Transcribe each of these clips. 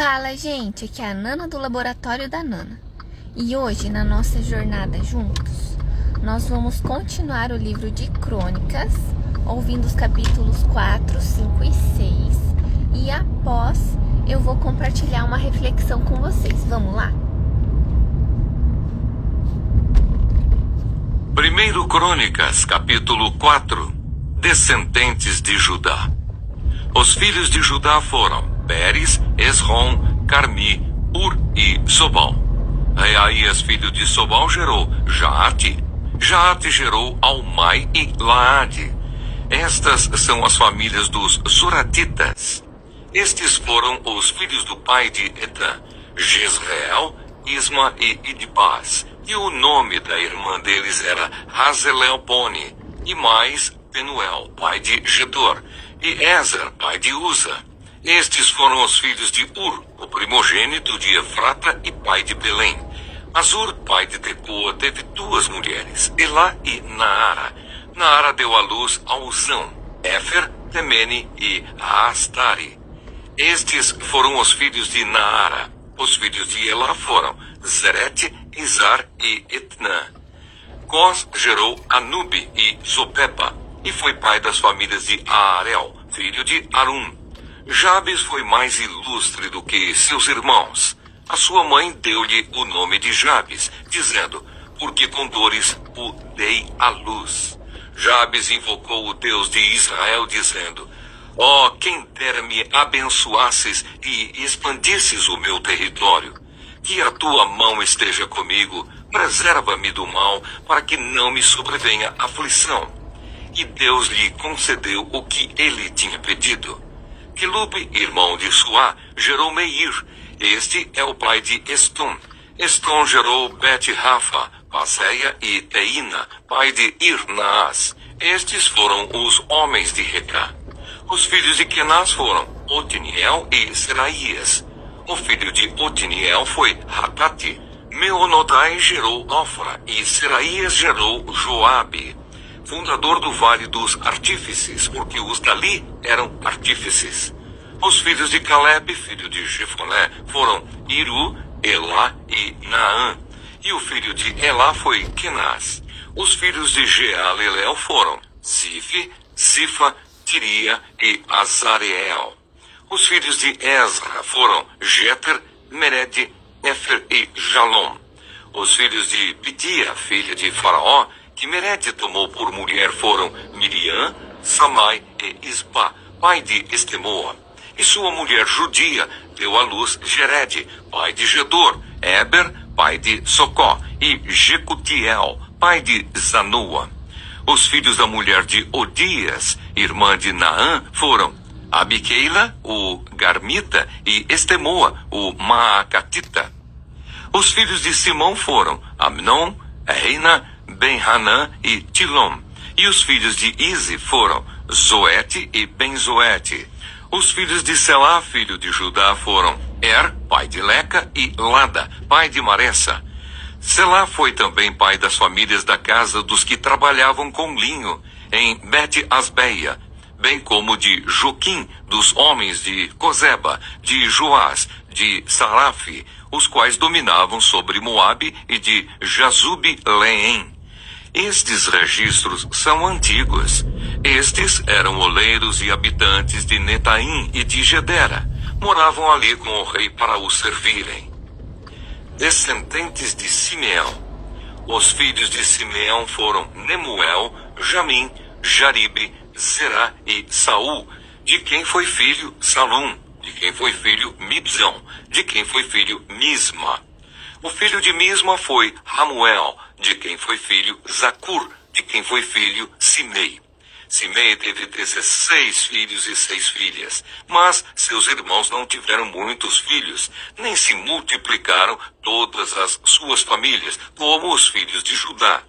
Fala, gente, aqui é a Nana do Laboratório da Nana. E hoje, na nossa jornada juntos, nós vamos continuar o livro de Crônicas, ouvindo os capítulos 4, 5 e 6. E após, eu vou compartilhar uma reflexão com vocês. Vamos lá? 1 Crônicas, capítulo 4. Descendentes de Judá. Os filhos de Judá foram Pérez, Esrom, Carmi, Ur e Sobal. Reaías, filho de Sobal, gerou Jaate. Jaate gerou Almai e Laade. Estas são as famílias dos Zoratitas. Estes foram os filhos do pai de Etã, Jezreel, Isma e Idbaz. E o nome da irmã deles era Hazelelpone, e mais Penuel, pai de Gedor, e Ezer, pai de Uza. Estes foram os filhos de Ur, o primogênito de Efrata e pai de Belém. Azur, pai de Tecoa, teve duas mulheres, Elá e Naara. Naara deu à luz a Uzão, Éfer, Temene e Astari. Estes foram os filhos de Naara. Os filhos de Elá foram Zerete, Izar e Etnã. Cós gerou Anube e Zopepa, e foi pai das famílias de Aarel, filho de Arum. Jabes foi mais ilustre do que seus irmãos. A sua mãe deu-lhe o nome de Jabes, dizendo, porque com dores o dei à luz. Jabes invocou o Deus de Israel, dizendo, ó, quem dera me abençoasses e expandisses o meu território. Que a tua mão esteja comigo, preserva-me do mal, para que não me sobrevenha aflição. E Deus lhe concedeu o que ele tinha pedido. Quelube, irmão de Suá, gerou Meir. Este é o pai de Estom. Estom gerou Bet-Rafa, Paseia e Teína, pai de Irnaás. Estes foram os homens de Recá. Os filhos de Kenaz foram Otiniel e Seraías. O filho de Otiniel foi Hatate. Meonodai gerou Ofra e Seraías gerou Joabe, fundador do Vale dos Artífices, porque os dali eram artífices. Os filhos de Caleb, filho de Jefoné, foram Iru, Elá e Naã. E o filho de Elá foi Kenaz. Os filhos de Jealelel foram Zife, Zifa, Tiria e Azareel. Os filhos de Ezra foram Jeter, Mered, Éfer e Jalom. Os filhos de Bidia, filha de Faraó, que Mered tomou por mulher, foram Miriam, Samai e Isba, pai de Estemoa. E sua mulher judia deu à luz Jered, pai de Gedor, Eber, pai de Socó, e Jecutiel, pai de Zanoa. Os filhos da mulher de Odias, irmã de Naã, foram Abiqueila, o Garmita, e Estemoa, o Maacatita. Os filhos de Simão foram Amnon, Reina, Ben-Hanã e Tilom. E os filhos de Ize foram Zoete e Ben-Zoete. Os filhos de Selá, filho de Judá, foram pai de Leca, e Lada, pai de Maressa. Selá foi também pai das famílias da casa dos que trabalhavam com linho, em Bet-Asbeia, bem como de Joquim, dos homens de Cozeba, de Joás, de Sarafe, os quais dominavam sobre Moabe, e de Jazube-Leém. Estes registros são antigos. Estes eram oleiros e habitantes de Netaim e de Gedera. Moravam ali com o rei para o servirem. Descendentes de Simeão. Os filhos de Simeão foram Nemuel, Jamim, Jaribe, Zerá e Saul, de quem foi filho Salum, de quem foi filho Mibzão, de quem foi filho Misma. O filho de Misma foi Ramuel, de quem foi filho Zacur, de quem foi filho Simei. Simei teve 16 filhos e 6 filhas, mas seus irmãos não tiveram muitos filhos, nem se multiplicaram todas as suas famílias, como os filhos de Judá.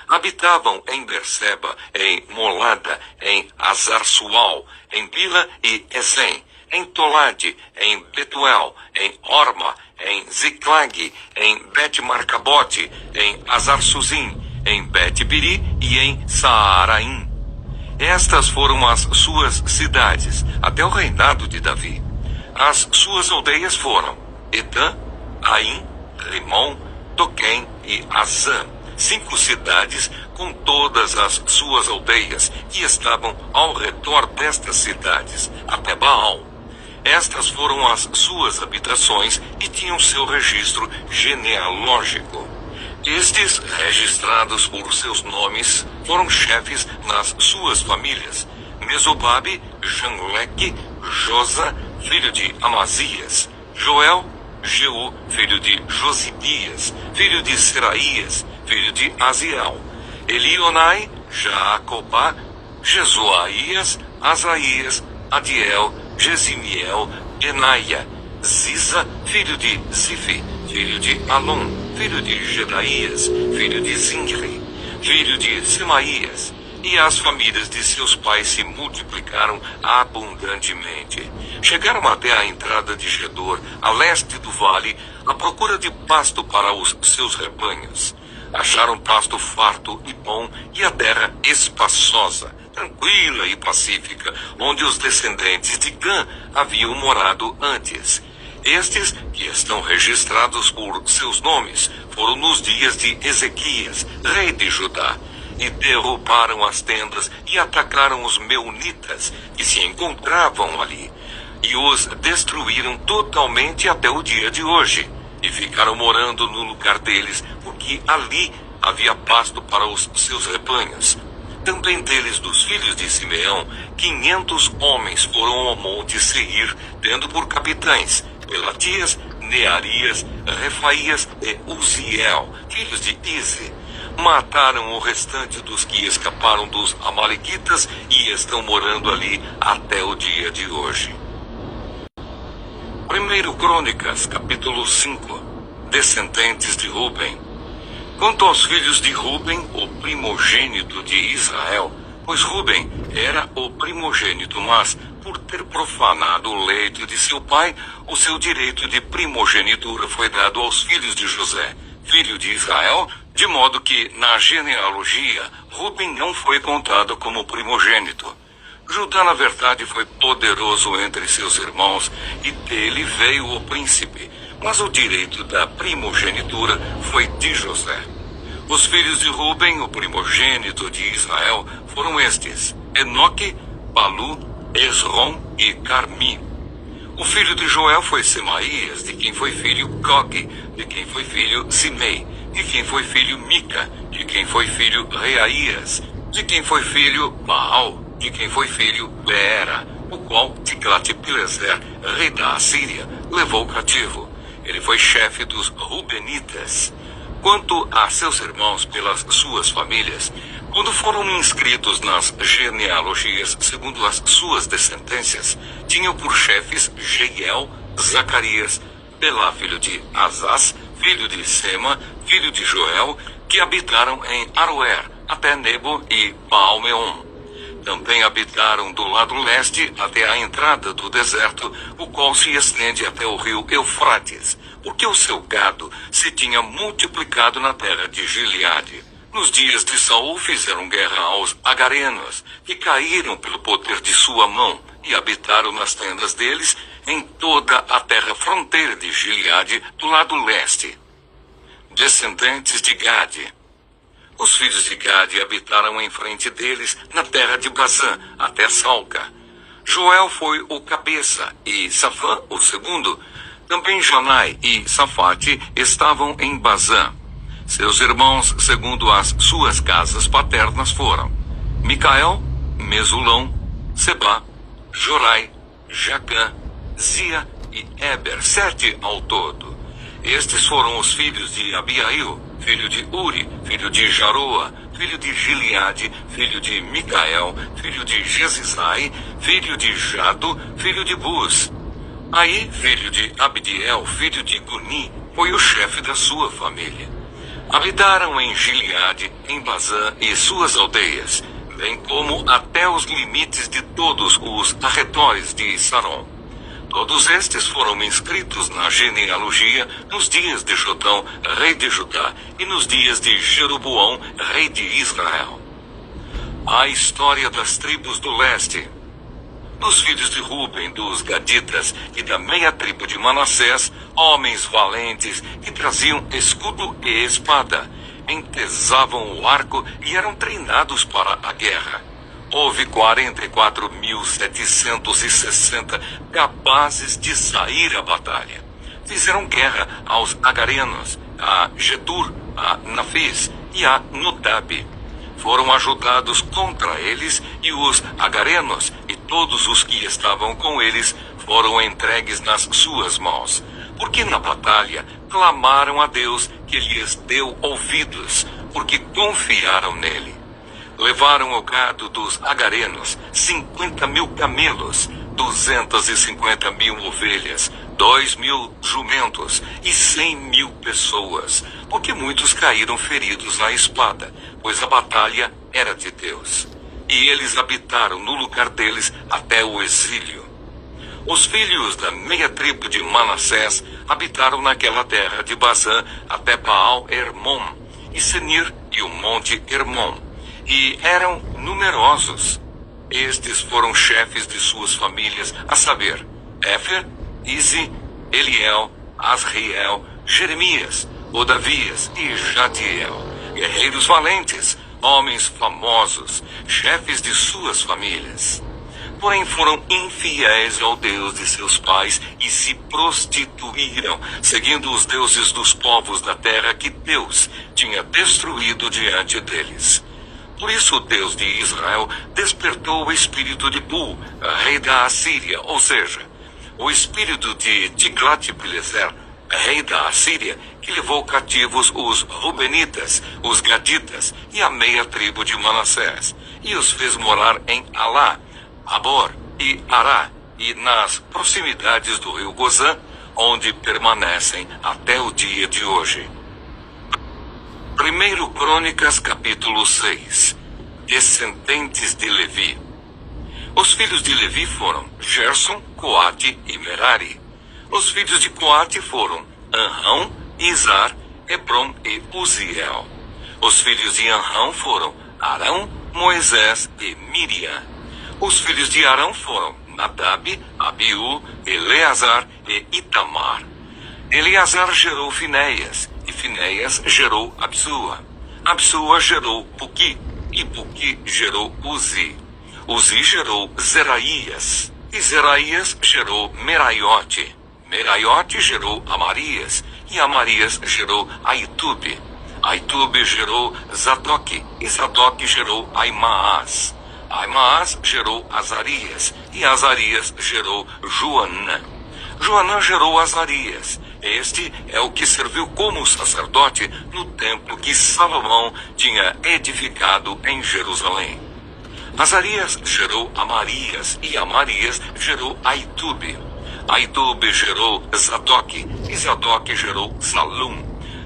Habitavam em Berseba, em Molada, em Azar-Sual, em Bila e Ezem, em Tolade, em Betuel, em Orma, em Ziclag, em Bet-Marcabote, em Azar-Suzim, em Bet-Biri e em Saaraim. Estas foram as suas cidades, até o reinado de Davi. As suas aldeias foram Etã, Aim, Rimon, Toquém e Azã, 5 cidades com todas as suas aldeias, que estavam ao redor destas cidades, até Baal. Estas foram as suas habitações e tinham seu registro genealógico. Estes, registrados por seus nomes, foram chefes nas suas famílias: Mesobabe, Janleque, Josa, filho de Amazias, Joel, Jeú, filho de Josibias, filho de Seraías, filho de Aziel, Elionai, Jacobá, Jesuaías, Asaías, Adiel, Gesimiel, Benaia, Ziza, filho de Zifi, filho de Alon, filho de Jedaías, filho de Zinri, filho de Semaías. E as famílias de seus pais se multiplicaram abundantemente. Chegaram até a entrada de Gedor, a leste do vale, à procura de pasto para os seus rebanhos. Acharam pasto farto e bom e a terra espaçosa, tranquila e pacífica, onde os descendentes de Cã haviam morado antes. Estes, que estão registrados por seus nomes, foram nos dias de Ezequias, rei de Judá, e derrubaram as tendas e atacaram os meunitas que se encontravam ali, e os destruíram totalmente até o dia de hoje, e ficaram morando no lugar deles, porque ali havia pasto para os seus rebanhos. Também deles, dos filhos de Simeão, 500 homens foram ao monte Seir, tendo por capitães Pelatias, Nearias, Refaías e Uziel, filhos de Ize. Mataram o restante dos que escaparam dos amalequitas e estão morando ali até o dia de hoje. 1 Crônicas, capítulo 5. Descendentes de Ruben. Quanto aos filhos de Ruben, o primogênito de Israel, pois Ruben era o primogênito, mas, por ter profanado o leito de seu pai, o seu direito de primogenitura foi dado aos filhos de José, filho de Israel, de modo que, na genealogia, Ruben não foi contado como primogênito. Judá, na verdade, foi poderoso entre seus irmãos, e dele veio o príncipe, mas o direito da primogenitura foi de José. Os filhos de Ruben, o primogênito de Israel, foram estes: Enoque, Palu, Esrom e Carmi. O filho de Joel foi Semaías, de quem foi filho Cogue, de quem foi filho Simei, de quem foi filho Mica, de quem foi filho Reaías, de quem foi filho Baal, de quem foi filho Beera, o qual Tiglat-Pileser, rei da Assíria, levou cativo. Ele foi chefe dos Rubenitas. Quanto a seus irmãos pelas suas famílias, quando foram inscritos nas genealogias segundo as suas descendências, tinham por chefes Jeiel, Zacarias, Belá, filho de Azaz, filho de Sema, filho de Joel, que habitaram em Aroer, até Nebo e Baal-meon. Também habitaram do lado leste até a entrada do deserto, o qual se estende até o rio Eufrates, porque o seu gado se tinha multiplicado na terra de Gileade. Nos dias de Saul fizeram guerra aos agarenos, que caíram pelo poder de sua mão, e habitaram nas tendas deles em toda a terra fronteira de Gileade, do lado leste. Descendentes de Gade. Os filhos de Gade habitaram em frente deles na terra de Bazã, até Salca. Joel foi o cabeça, e Safã o segundo. Também Jonai e Safate estavam em Bazã. Seus irmãos, segundo as suas casas paternas, foram Micael, Mesulão, Seba, Jorai, Jacã, Zia e Eber, 7 ao todo. Estes foram os filhos de Abiail, filho de Uri, filho de Jaroa, filho de Gileade, filho de Micael, filho de Jesizai, filho de Jado, filho de Buz. Aí, filho de Abdiel, filho de Guni, foi o chefe da sua família. Habitaram em Gileade, em Bazã e suas aldeias, bem como até os limites de todos os arredores de Saron. Todos estes foram inscritos na genealogia nos dias de Jotão, rei de Judá, e nos dias de Jeroboão, rei de Israel. A história das tribos do leste. Dos filhos de Ruben, dos Gaditas e da meia tribo de Manassés, homens valentes que traziam escudo e espada, entesavam o arco e eram treinados para a guerra. Houve 44.760 capazes de sair à batalha. Fizeram guerra aos agarenos, a Getur, a Nafis e a Nodab. Foram ajudados contra eles, e os agarenos e todos os que estavam com eles foram entregues nas suas mãos, porque na batalha clamaram a Deus, que lhes deu ouvidos, porque confiaram nele. Levaram o gado dos agarenos, 50.000 camelos, 250.000 ovelhas, 2.000 jumentos e 100.000 pessoas, porque muitos caíram feridos à espada, pois a batalha era de Deus. E eles habitaram no lugar deles até o exílio. Os filhos da meia tribo de Manassés habitaram naquela terra de Bazã até Baal-Hermon, e Senir e o monte Hermon, e eram numerosos. Estes foram chefes de suas famílias, a saber, Éfer, Izi, Eliel, Asriel, Jeremias, Odavias e Jadiel, guerreiros valentes, homens famosos, chefes de suas famílias. Porém foram infiéis ao Deus de seus pais e se prostituíram, seguindo os deuses dos povos da terra que Deus tinha destruído diante deles. Por isso o Deus de Israel despertou o espírito de Pul, rei da Assíria, ou seja, o espírito de Tiglat-Pileser, rei da Assíria, que levou cativos os Rubenitas, os Gaditas e a meia tribo de Manassés, e os fez morar em Alá, Abor e Ará, e nas proximidades do rio Gozã, onde permanecem até o dia de hoje. 1 Crônicas, capítulo 6. Descendentes de Levi. Os filhos de Levi foram Gerson, Coate e Merari. Os filhos de Coate foram Anrão, Izar, Hebron e Uziel. Os filhos de Anrão foram Arão, Moisés e Miriam. Os filhos de Arão foram Nadab, Abiú, Eleazar e Itamar. Eleazar gerou Finéias, e Finéias gerou Absua. Absua gerou Buqui, e Buqui gerou Uzi. Uzi gerou Zeraías, e Zeraías gerou Meraiote. Meraiote gerou Amarias, e Amarias gerou Aitube. Aitube gerou Zadoque, e Zadoque gerou Aimaas. Aimaas gerou Azarias, e Azarias gerou Joanã. Joanã gerou Azarias. Este é o que serviu como sacerdote no templo que Salomão tinha edificado em Jerusalém. Azarias gerou Amarias, e Amarias gerou Aitube. Aitube gerou Zadoque, e Zadoque gerou Salum.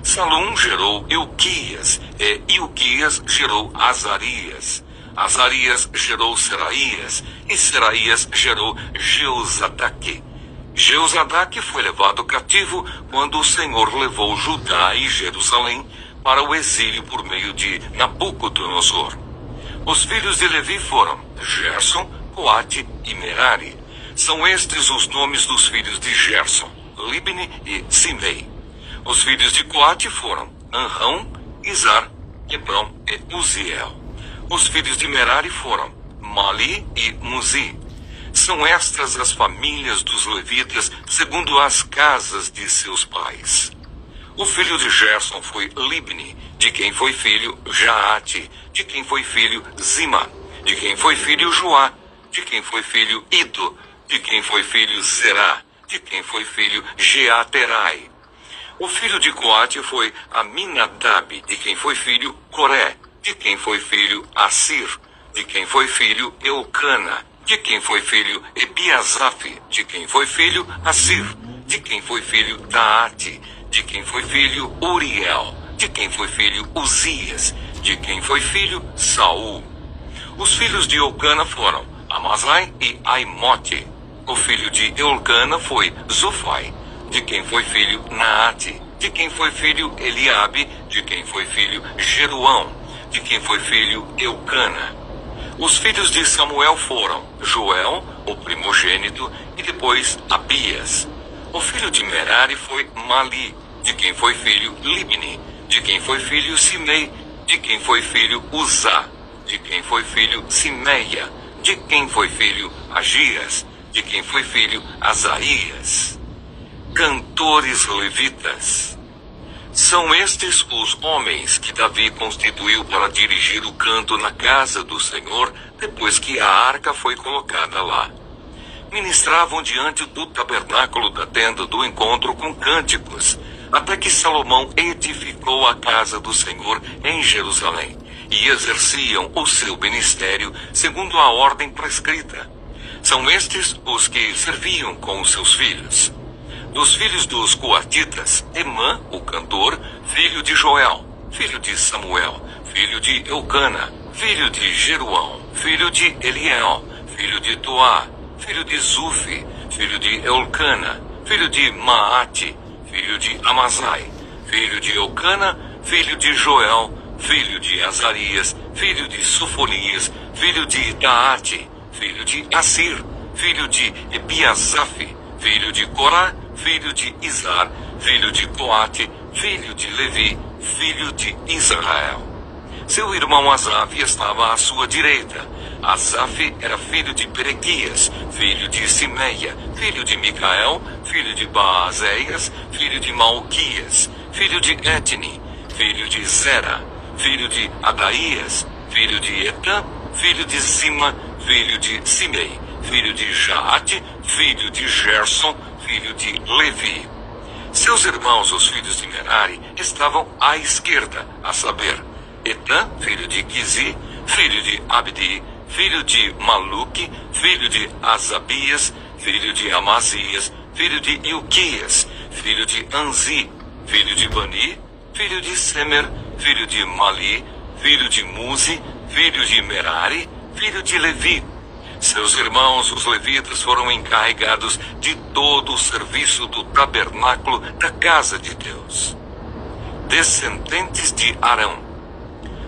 Salum gerou Ilquias, e Ilquias gerou Azarias. Azarias gerou Seraías, e Seraías gerou Jeozadaque. Jeozadaque foi levado cativo quando o Senhor levou Judá e Jerusalém para o exílio por meio de Nabucodonosor. Os filhos de Levi foram Gerson, Coate e Merari. São estes os nomes dos filhos de Gerson, Libni e Simei. Os filhos de Coate foram Anrão, Izar, Hebron e Uziel. Os filhos de Merari foram Mali e Muzi. São estas as famílias dos levitas, segundo as casas de seus pais. O filho de Gerson foi Libni, de quem foi filho Jaate, de quem foi filho Zima, de quem foi filho Joá, de quem foi filho Ido, de quem foi filho Zerá, de quem foi filho Jeaterai. O filho de Coate foi Aminadab, de quem foi filho Coré, de quem foi filho Assir, de quem foi filho Eucana, de quem foi filho Ebiasaf, de quem foi filho Assir, de quem foi filho Taate, de quem foi filho Uriel, de quem foi filho Uzias, de quem foi filho Saul. Os filhos de Eucana foram Amazai e Aimote. O filho de Eucana foi Zofai, de quem foi filho Naate, de quem foi filho Eliabe, de quem foi filho Jeruão, de quem foi filho Eucana. Os filhos de Samuel foram Joel, o primogênito, e depois Abias. O filho de Merari foi Mali, de quem foi filho Libni, de quem foi filho Simei, de quem foi filho Uzá, de quem foi filho Simeia, de quem foi filho Agias, de quem foi filho Asaías. Cantores levitas. São estes os homens que Davi constituiu para dirigir o canto na casa do Senhor, depois que a arca foi colocada lá. Ministravam diante do tabernáculo da tenda do encontro com cânticos, até que Salomão edificou a casa do Senhor em Jerusalém, e exerciam o seu ministério segundo a ordem prescrita. São estes os que serviam com os seus filhos. Dos filhos dos coatitas, Emã, o cantor, filho de Joel, filho de Samuel, filho de Eucana, filho de Jeruão, filho de Eliel, filho de Toá, filho de Zufi, filho de Eucana, filho de Maate, filho de Amazai, filho de Eucana, filho de Joel, filho de Azarias, filho de Sofonias, filho de Taate, filho de Assir, filho de Ebiasaf, filho de Corá, filho de Izar, filho de Coate, filho de Levi, filho de Israel. Seu irmão Asaf estava à sua direita. Asaf era filho de Perequias, filho de Simeia, filho de Micael, filho de Baazéias, filho de Malquias, filho de Etni, filho de Zera, filho de Adaías, filho de Etã, filho de Sima, filho de Simei, filho de Jaate, filho de Gerson, filho de Levi. Seus irmãos, os filhos de Merari, estavam à esquerda, a saber, Etã, filho de Quizi, filho de Abdi, filho de Maluque, filho de Asabias, filho de Amazias, filho de Ilquias, filho de Anzi, filho de Bani, filho de Semer, filho de Mali, filho de Muzi, filho de Merari, filho de Levi. Seus irmãos, os levitas, foram encarregados de todo o serviço do tabernáculo da casa de Deus. Descendentes de Arão.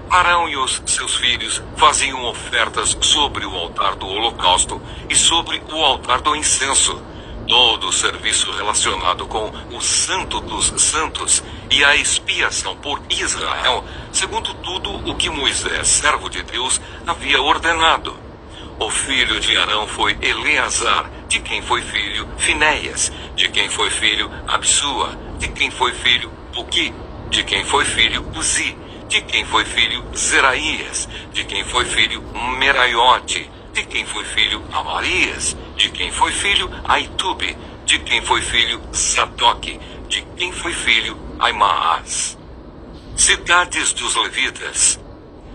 Arão e os seus filhos faziam ofertas sobre o altar do holocausto e sobre o altar do incenso, todo o serviço relacionado com o Santo dos Santos e a expiação por Israel, segundo tudo o que Moisés, servo de Deus, havia ordenado. O filho de Arão foi Eleazar, de quem foi filho Finéias, de quem foi filho Absua, de quem foi filho Buqui, de quem foi filho Uzi, de quem foi filho Zeraías, de quem foi filho Meraiote, de quem foi filho Amarias, de quem foi filho Aitube, de quem foi filho Sadoque, de quem foi filho Aimaas. Cidades dos levitas.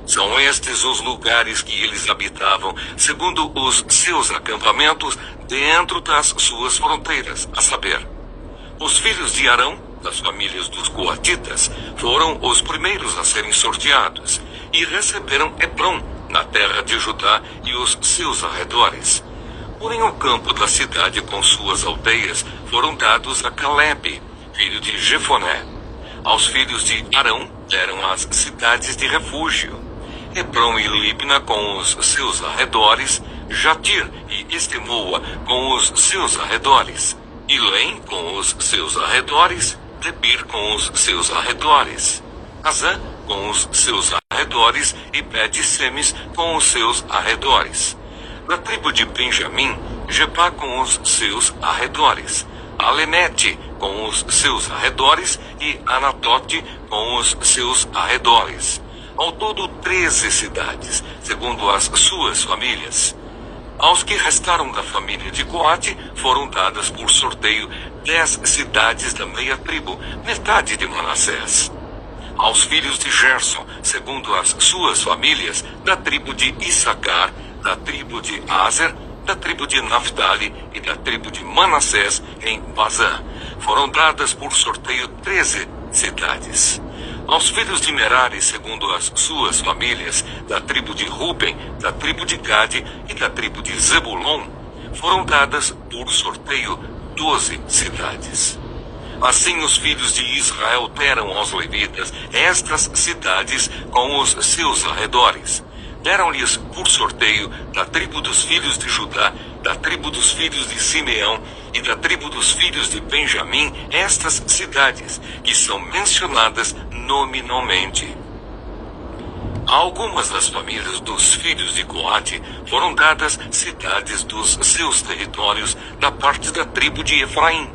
São estes os lugares que eles habitavam, segundo os seus acampamentos, dentro das suas fronteiras, a saber, os filhos de Arão, das famílias dos coatitas, foram os primeiros a serem sorteados, e receberam Hebrom, na terra de Judá e os seus arredores. Porém o campo da cidade com suas aldeias foram dados a Calebe, filho de Jefoné. Aos filhos de Arão deram as cidades de refúgio, Hebrom e Libna com os seus arredores, Jatir e Estemoa com os seus arredores, Ilém com os seus arredores, Debir com os seus arredores, Azã com os seus arredores e Bet-Semes com os seus arredores. Da tribo de Benjamim, Jepá com os seus arredores, Alemete com os seus arredores e Anatote com os seus arredores. Ao todo 13 cidades, segundo as suas famílias. Aos que restaram da família de Coate foram dadas por sorteio 10 cidades da meia tribo, metade de Manassés. Aos filhos de Gerson, segundo as suas famílias, da tribo de Issacar, da tribo de Aser, da tribo de Naphtali e da tribo de Manassés em Bazã, foram dadas por sorteio 13 cidades. Aos filhos de Merari, segundo as suas famílias, da tribo de Ruben, da tribo de Gade e da tribo de Zebulon, foram dadas por sorteio 12 cidades. Assim os filhos de Israel deram aos levitas estas cidades com os seus arredores. Deram-lhes por sorteio da tribo dos filhos de Judá, da tribo dos filhos de Simeão e da tribo dos filhos de Benjamim estas cidades, que são mencionadas nominalmente. A algumas das famílias dos filhos de Coate foram dadas cidades dos seus territórios da parte da tribo de Efraim,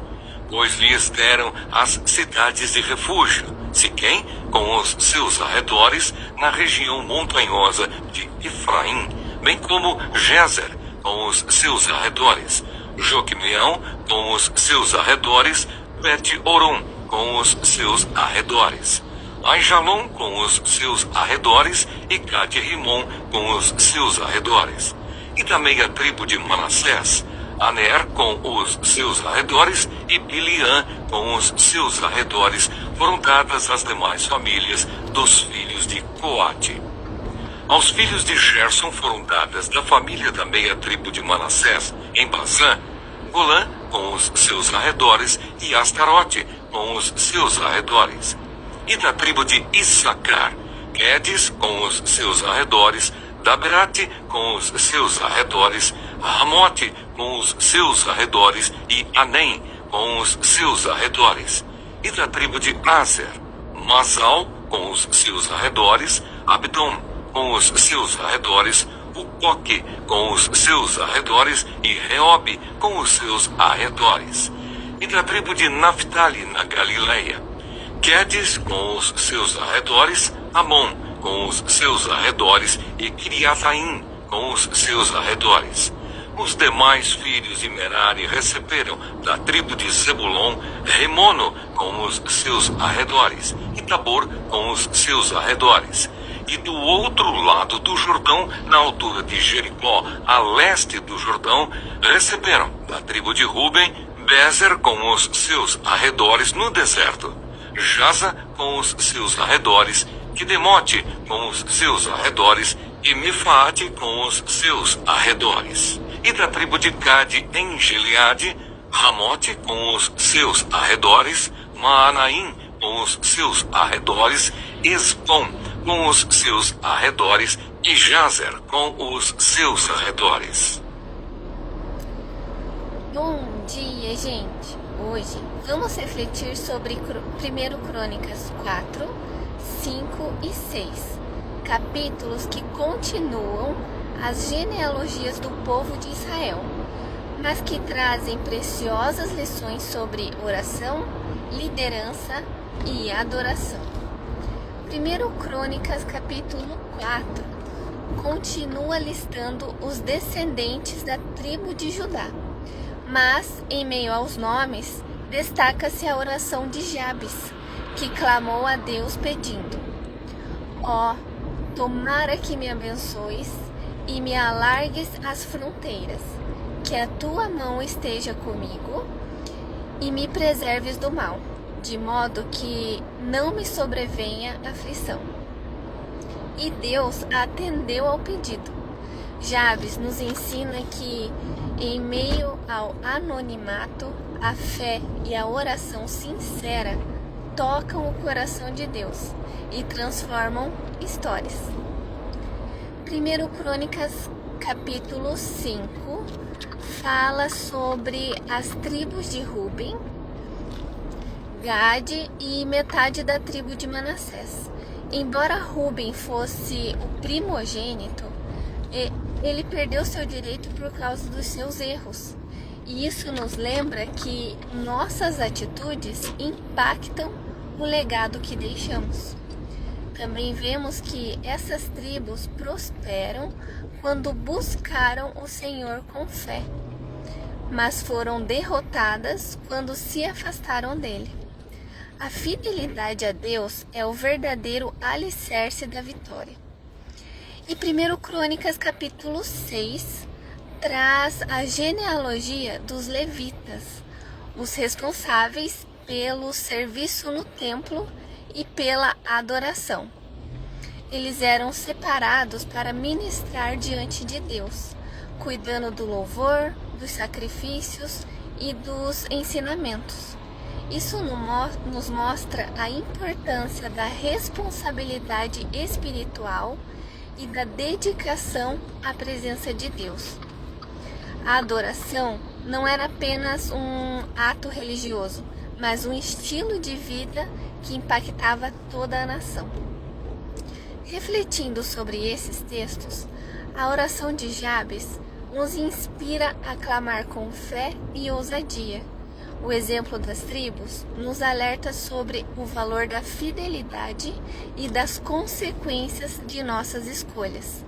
pois lhes deram as cidades de refúgio, Siquém com os seus arredores na região montanhosa de Efraim, bem como Gézer com os seus arredores, Joquemeão com os seus arredores, Bet-Oron com os seus arredores, Aijalon com os seus arredores e Gade-Rimon com os seus arredores. E da meia tribo de Manassés, Aner com os seus arredores e Biliã com os seus arredores foram dadas as demais famílias dos filhos de Coate. Aos filhos de Gerson foram dadas da família da meia tribo de Manassés, em Bazã, Golã com os seus arredores e Astarote com os seus arredores. E da tribo de Issacar, Quedes com os seus arredores, Daberate com os seus arredores, Ramote com os seus arredores e Anem com os seus arredores. E da tribo de Aser, Masal com os seus arredores, Abdom com os seus arredores, Ucoque com os seus arredores e Reobe com os seus arredores. E da tribo de Naphtali na Galileia, Quedes com os seus arredores, Amon com os seus arredores e Kiriataim com os seus arredores. Os demais filhos de Merari receberam da tribo de Zebulon, Remono com os seus arredores e Tabor com os seus arredores. E do outro lado do Jordão, na altura de Jericó, a leste do Jordão, receberam da tribo de Ruben, Bezer com os seus arredores no deserto, Jaza com os seus arredores, Quidemote com os seus arredores e Mefaate com os seus arredores. E da tribo de Gade em Gileade, Ramote com os seus arredores, Maanaim com os seus arredores, Esbom com os seus arredores e Jazer com os seus arredores. Bom dia, gente! Hoje vamos refletir sobre 1 Crônicas 4, 5 e 6, capítulos que continuam as genealogias do povo de Israel, mas que trazem preciosas lições sobre oração, liderança e adoração. 1 Crônicas capítulo 4 continua listando os descendentes da tribo de Judá, mas em meio aos nomes destaca-se a oração de Jabes, que clamou a Deus pedindo: ó, tomara que me abençoes e me alargues as fronteiras, que a tua mão esteja comigo e me preserves do mal, de modo que não me sobrevenha aflição. E Deus atendeu ao pedido. Jabes nos ensina que, em meio ao anonimato, a fé e a oração sincera tocam o coração de Deus e transformam histórias. 1 Crônicas capítulo 5 fala sobre as tribos de Ruben, Gade e metade da tribo de Manassés. Embora Ruben fosse o primogênito, ele perdeu seu direito por causa dos seus erros. E isso nos lembra que nossas atitudes impactam o legado que deixamos. Também vemos que essas tribos prosperam quando buscaram o Senhor com fé, mas foram derrotadas quando se afastaram dele. A fidelidade a Deus é o verdadeiro alicerce da vitória. E 1 Crônicas capítulo 6 traz a genealogia dos levitas, os responsáveis pelo serviço no templo e pela adoração. Eles eram separados para ministrar diante de Deus, cuidando do louvor, dos sacrifícios e dos ensinamentos. Isso nos mostra a importância da responsabilidade espiritual e da dedicação à presença de Deus. A adoração não era apenas um ato religioso, mas um estilo de vida que impactava toda a nação. Refletindo sobre esses textos, a oração de Jabes nos inspira a clamar com fé e ousadia. O exemplo das tribos nos alerta sobre o valor da fidelidade e das consequências de nossas escolhas.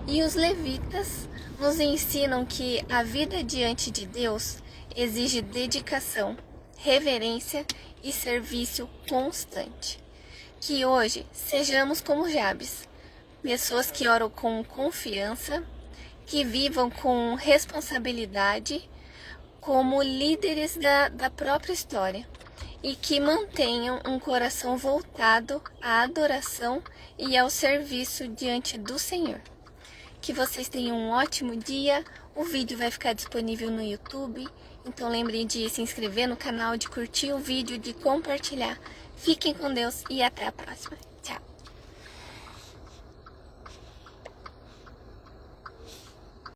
E os levitas nos ensinam que a vida diante de Deus exige dedicação, reverência e serviço constante. Que hoje sejamos como Jabes, pessoas que oram com confiança, que vivam com responsabilidade, como líderes da própria história, e que mantenham um coração voltado à adoração e ao serviço diante do Senhor. Que vocês tenham um ótimo dia. O vídeo vai ficar disponível no YouTube, então lembrem de se inscrever no canal, de curtir o vídeo, de compartilhar. Fiquem com Deus e até a próxima.